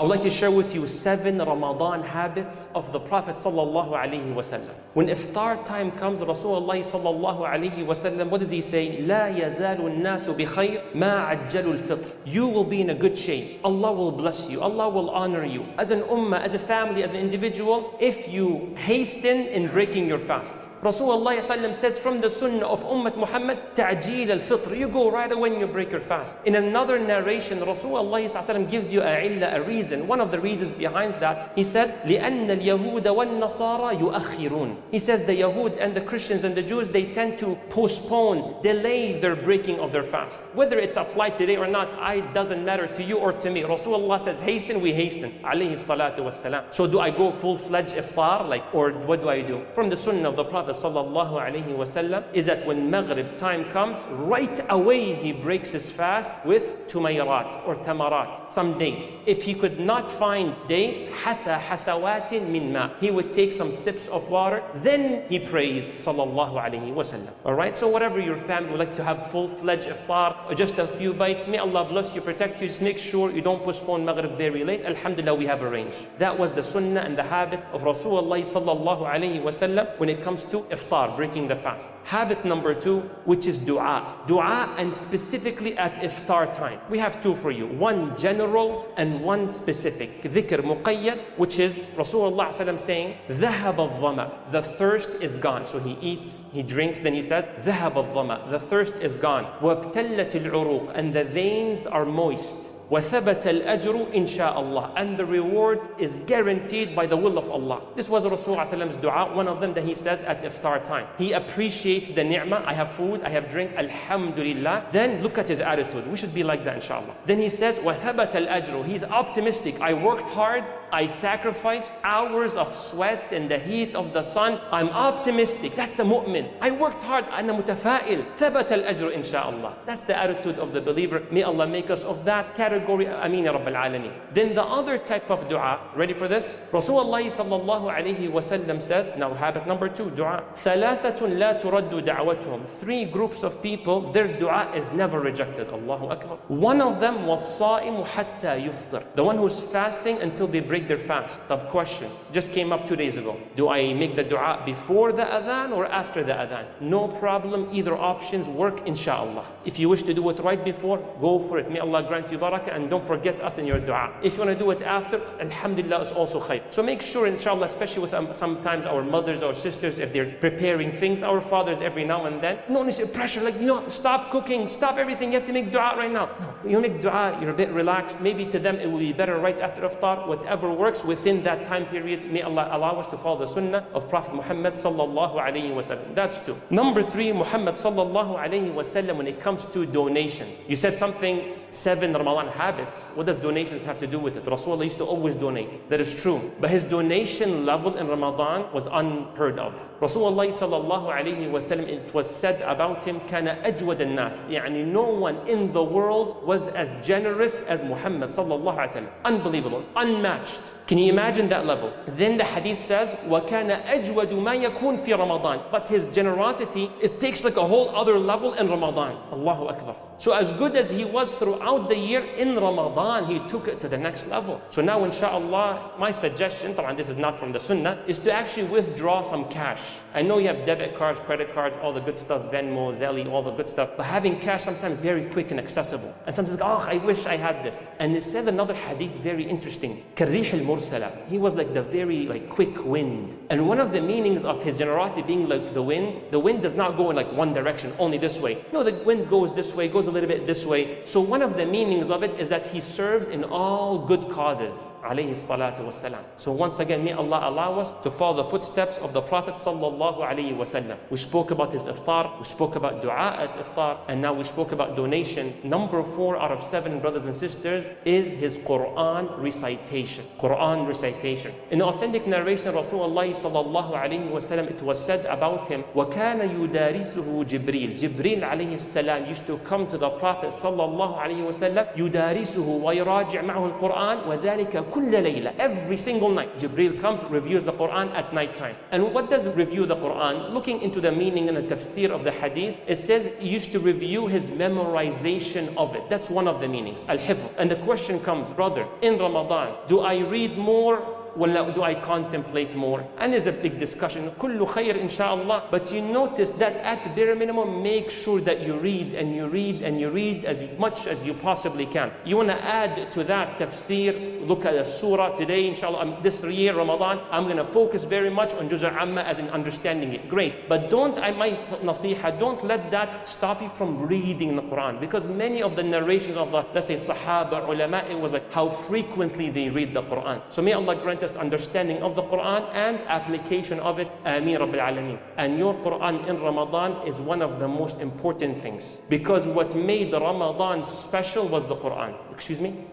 I would like to share with you 7 Ramadan habits of the Prophet sallallahu alaihi wasallam. When iftar time comes, Rasulullah sallallahu alaihi wasallam, what does he say? لا يزال الناس بخير ما عجلوا الفطر. You will be in a good shape. Allah will bless you. Allah will honor you. As an ummah, as a family, as an individual, if you hasten in breaking your fast. Rasulullah ﷺ says from the Sunnah of Ummah Muhammad, ta'jeel al-fitr. You go right away when you break your fast. In another narration, Rasulullah ﷺ gives you a reason. One of the reasons behind that, he said, لِأَنَّ الْيَهُودَ وَالنَّصَارَى يُؤَخِّرُونَ. He says the Yahud and the Christians and the Jews, they tend to postpone, delay their breaking of their fast. Whether it's applied today or not, it doesn't matter to you or to me. Rasulullah says, hasten, we hasten. Alayhi salatu wassalam. So do I go full-fledged iftar, or what do I do? From the Sunnah of the Prophet sallallahu alaihi wasallam is that when Maghrib time comes, right away he breaks his fast with tumayrat or tamarat, some dates. If he could not find dates, hasa hasawatin min ma, he would take some sips of water, then he prays sallallahu alaihi wasallam. Alright, so whatever your family would like to have full-fledged iftar or just a few bites, may Allah bless you, protect you, just make sure you don't postpone Maghrib very late. Alhamdulillah, we have arranged. That was the sunnah and the habit of Rasulullah sallallahu alaihi wasallam when it comes to iftar, breaking the fast. Habit number 2, which is dua. Dua, and specifically at iftar time. We have 2 for you. One general and one specific. Dhikr muqayyad, which is Rasulullah ﷺ saying, ذهب الظمأ. The thirst is gone. So he eats, he drinks, then he says, ذهب الظمأ. The thirst is gone. وابتلت العروق. And the veins are moist. وَثَبَتَ الْأَجْرُ إِنْ شَاءَ اللَّهِ. And the reward is guaranteed by the will of Allah. This was Rasulullah's dua, one of them that he says at iftar time. He appreciates the ni'mah. I have food, I have drink, alhamdulillah. Then look at his attitude. We should be like that, inshallah. Then he says, وَثَبَتَ الْأَجْرُ. He's optimistic. I worked hard, I sacrificed hours of sweat in the heat of the sun. I'm optimistic. That's the mu'min. I worked hard. أنا متفائل. ثبت الأجر إن شاء الله. That's the attitude of the believer. May Allah make us of that category. Ameen ya Rabbil Alameen. Then the other type of dua, ready for this? Rasulullah sallallahu alayhi wa sallam says, now habit number 2, dua. ثَلَاثَةٌ لَا تُرَدُّ دَعْوَتُهُم. 3 groups of people, their dua is never rejected. Allahu Akbar. One of them was صَائِمُ حَتَّى يُفْطِرُ. The one who's fasting until they break their fast. The question just came up 2 days ago. Do I make the dua before the adhan or after the adhan? No problem. Either options work, inshallah. If you wish to do it right before, go for it. May Allah grant you barakah, and don't forget us in your dua. If you want to do it after, alhamdulillah, is also khair. So make sure, inshallah, especially with sometimes our mothers or sisters, if they're preparing things, our fathers every now and then, no necessary pressure, like, no, stop cooking, stop everything, you have to make dua right now. No, you make dua, you're a bit relaxed. Maybe to them it will be better right after iftar. Whatever works within that time period, may Allah allow us to follow the sunnah of Prophet Muhammad sallallahu alayhi wa sallam. That's 2. Number 3, Muhammad sallallahu alayhi wa sallam, when it comes to donations. You said something, 7 Ramadan habits. What does donations have to do with it? Rasulullah used to always donate. That is true. But his donation level in Ramadan was unheard of. Rasulullah sallallahu alayhi wa sallam, it was said about him, كان أجود الناس. يعني no one in the world was as generous as Muhammad sallallahu alayhi wa sallam. Unbelievable, unmatched. Can you imagine that level? Then the hadith says, وَكَانَ أَجْوَدُ مَا يَكُونْ فِي رَمَضَانِ. But his generosity, it takes like a whole other level in Ramadan. Allahu Akbar. So as good as he was throughout the year, in Ramadan, he took it to the next level. So now, inshallah, my suggestion, and this is not from the sunnah, is to actually withdraw some cash. I know you have debit cards, credit cards, all the good stuff, Venmo, Zelle, all the good stuff, but having cash sometimes very quick and accessible. And sometimes, oh, I wish I had this. And it says another hadith, very interesting. كَالرِّيحِ الْمُرْسَلَةِ. He was like the very quick wind. And one of the meanings of his generosity being like the wind does not go in like one direction, only this way. No, the wind goes this way, goes a little bit this way. So one of the meanings of it is that he serves in all good causes. Alayhi salatu wassalam. So once again, may Allah allow us to follow the footsteps of the Prophet sallallahu alayhi wasallam. We spoke about his iftar, we spoke about dua at iftar, and now we spoke about donation. Number 4 out of 7, brothers and sisters, is his Qur'an recitation. Qur'an recitation. In the authentic narration, Rasulullah sallallahu alayhi wasallam, it was said about him, وَكَانَ يُدَارِسُهُ جِبْرِيل. Jibreel alayhi salam used to come to the Prophet sallallahu alaihi wasallam, يدارسه ويراجع معه القرآن وذلك كل ليلة. Every single night, Jibreel comes, reviews the Qur'an at night time. And what does review the Qur'an? Looking into the meaning and the tafsir of the hadith, it says he used to review his memorization of it. That's one of the meanings, al-hifz. And the question comes, brother, in Ramadan, do I read more? Well, do I contemplate more? And there's a big discussion. Kullu khair, inshallah. But you notice that at the bare minimum, make sure that you read and you read and you read as much as you possibly can. You want to add to that tafsir, look at a surah today, inshallah. This year, Ramadan, I'm going to focus very much on Juz' Amma as in understanding it. Great. But don't let that stop you from reading the Quran. Because many of the narrations of the, let's say, Sahaba, ulama, it was like how frequently they read the Quran. So may Allah grant us understanding of the Quran and application of it. Ameen Rabbil Alameen. And your Quran in Ramadan is one of the most important things, because what made Ramadan special was the Quran.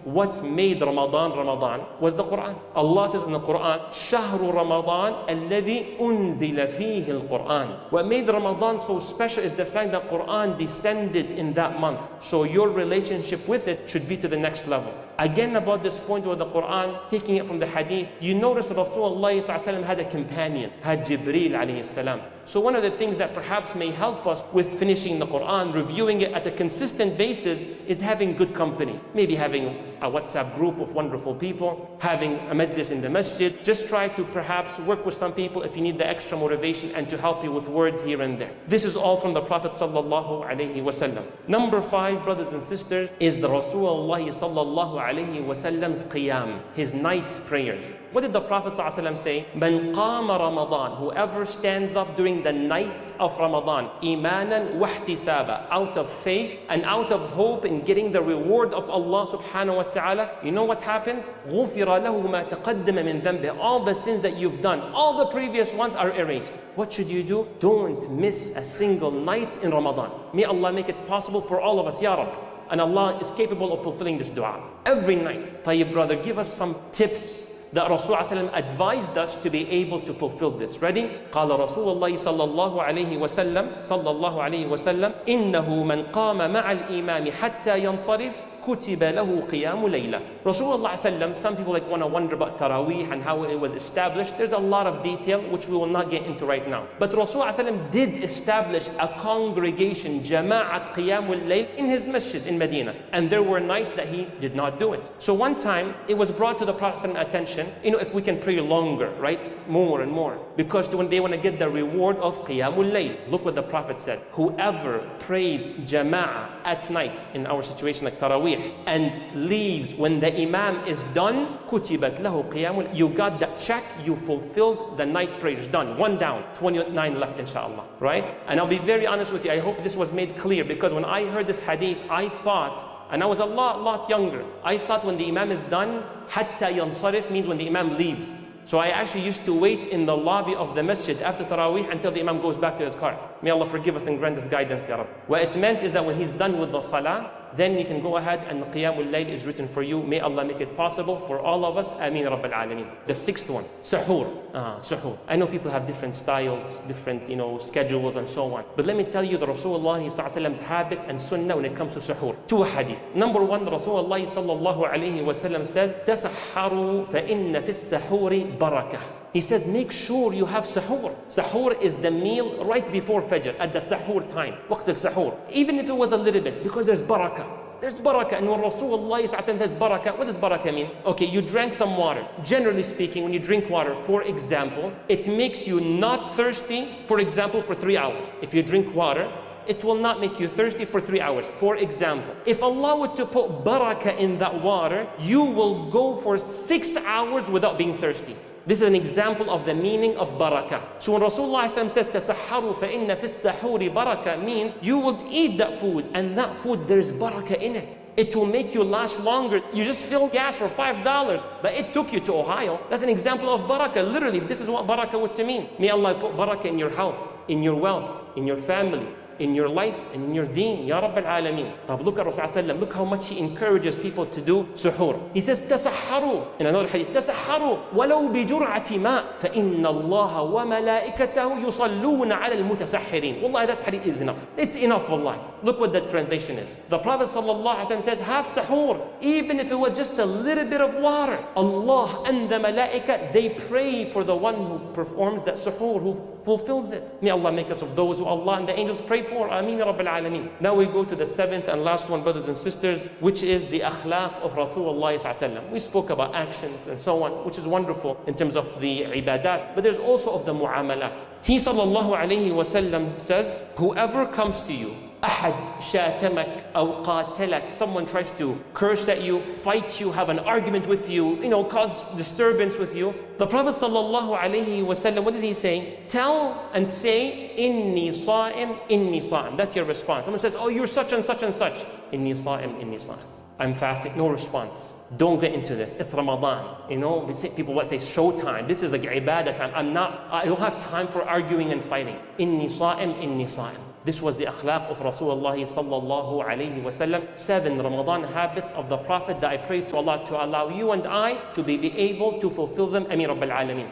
What made Ramadan was the Quran. Allah says in the Quran, Shahru Ramadan alladhi unzila fihi al-Quran. What made Ramadan so special is the fact that Quran descended in that month. So your relationship with it should be to the next level. Again, about this point with the Quran, taking it from the hadith, you notice Rasulullah had a companion, had Jibreel alayhi salam. So one of the things that perhaps may help us with finishing the Quran, reviewing it at a consistent basis, is having good company. Maybe having a WhatsApp group of wonderful people, having a majlis in the masjid. Just try to perhaps work with some people if you need the extra motivation and to help you with words here and there. This is all from the Prophet sallallahu alaihi wasallam. Number 5, brothers and sisters, is the Rasulullah sallallahu alaihi wasallam's qiyam, his night prayers. What did the Prophet ﷺ say? Man qama Ramadan, whoever stands up during the nights of Ramadan, imanan wahtisaba, out of faith and out of hope in getting the reward of Allah subhanahu wa ta'ala, you know what happens? غُفِرَ لَهُ مَا تَقَدَّمَ مِن ذَنْبِهِ. All the sins that you've done, all the previous ones are erased. What should you do? Don't miss a single night in Ramadan. May Allah make it possible for all of us, Ya Rabbi. And Allah is capable of fulfilling this dua every night. Tayyib, brother, give us some tips that Rasulullah advised us to be able to fulfill this. Ready? قال رسول الله صلى الله عليه وسلم إنه من قام مع الإمام حتى ينصرف كتب له قيام ليلة. Rasulullah, some people want to wonder about Taraweeh and how it was established. There's a lot of detail which we will not get into right now. But Rasulullah did establish a congregation, Jama'at Qiyam-ul-Layl, in his masjid in Medina. And there were nights that he did not do it. So one time it was brought to the Prophet's attention, if we can pray longer, right? More and more. Because when they want to get the reward of Qiyam-ul-Layl. Look what the Prophet said. Whoever prays Jama'ah at night, in our situation like Taraweeh, and leaves when the Imam is done, kutibat lahu qiyamul. You got that check, you fulfilled the night prayers, done. 1 down, 29 left, inshallah. Right? And I'll be very honest with you, I hope this was made clear, because when I heard this hadith, I thought, and I was a lot younger, I thought when the Imam is done, hatta yansarif means when the Imam leaves. So I actually used to wait in the lobby of the masjid after Taraweeh until the Imam goes back to his car. May Allah forgive us and grant us guidance, Ya Rabbi. What it meant is that when he's done with the salah, then you can go ahead and Qiyam-ul-Layl is written for you. May Allah make it possible for all of us. Ameen Rabbil Alameen. The 6th one, Suhoor. Suhoor. I know people have different styles, different schedules and so on. But let me tell you the Rasulullah's habit and sunnah when it comes to Suhoor. 2 hadith. Number 1, Rasulullah sallallahu alayhi wa sallam says, تَسَحَّرُوا فَإِنَّ فِي السَّحُورِ بَرَكَةً. He says, make sure you have Suhoor. Suhoor is the meal right before Fajr, at the Suhoor time. Waqt al-Suhoor. Even if it was a little bit, because there's barakah. There's barakah. And when Rasulullah says barakah, what does barakah mean? Okay, you drank some water. Generally speaking, when you drink water, for example, it makes you not thirsty, for example, for 3 hours. If you drink water, it will not make you thirsty for 3 hours. For example, if Allah were to put barakah in that water, you will go for 6 hours without being thirsty. This is an example of the meaning of barakah. So when Rasulullah says, تَسَحَّرُوا فَإِنَّ فِي السَّحُورِ barakah, means you will eat that food, and that food, there's barakah in it. It will make you last longer. You just fill gas for $5, but it took you to Ohio. That's an example of barakah. Literally, this is what barakah would mean. May Allah put barakah in your health, in your wealth, in your family, in your life, and in your deen, Ya Rabbil Alameen. Look at Rasulullah, look how much he encourages people to do suhoor. He says, تَسَحَّرُوا. In another hadith, تَسَحَّرُوا وَلَوْ بِجُرْعَةِ مَاءٍ فَإِنَّ اللَّهَ وَمَلَائِكَتَهُ يُصَلُّونَ عَلَى الْمُتَسَحِّرِينَ. Wallahi, that hadith is enough. It's enough, wallahi. Look what the translation is. The Prophet ﷺ says, have sahur, even if it was just a little bit of water. Allah and the malaika, they pray for the one who performs that sahur, who fulfills it. May Allah make us of those who Allah and the angels pray for. Ameen Rabbil Alameen. Now we go to the seventh and last one, brothers and sisters, which is the akhlaq of Rasulullah ﷺ. We spoke about actions and so on, which is wonderful in terms of the ibadat, but there's also of the mu'amalat. He sallallahu alayhi wasallam says, whoever comes to you, أحد شاتمك أو قاتلك, someone tries to curse at you, fight you, have an argument with you, cause disturbance with you. The Prophet sallallahu alaihi wasallam, what is he saying? Tell and say, inni sa'im, inni sa'im. That's your response. Someone says, oh, you're such and such and such. Inni sa'im, inni sa'im. I'm fasting. No response. Don't get into this. It's Ramadan. People say showtime. This is like ibadah time. I don't have time for arguing and fighting. Inni sa'im, inni sa'im. This was the akhlaq of Rasulullah sallallahu alayhi wasallam. 7 Ramadan habits of the Prophet that I pray to Allah to allow you and I to be able to fulfill them. Ameen Rabbil Alameen.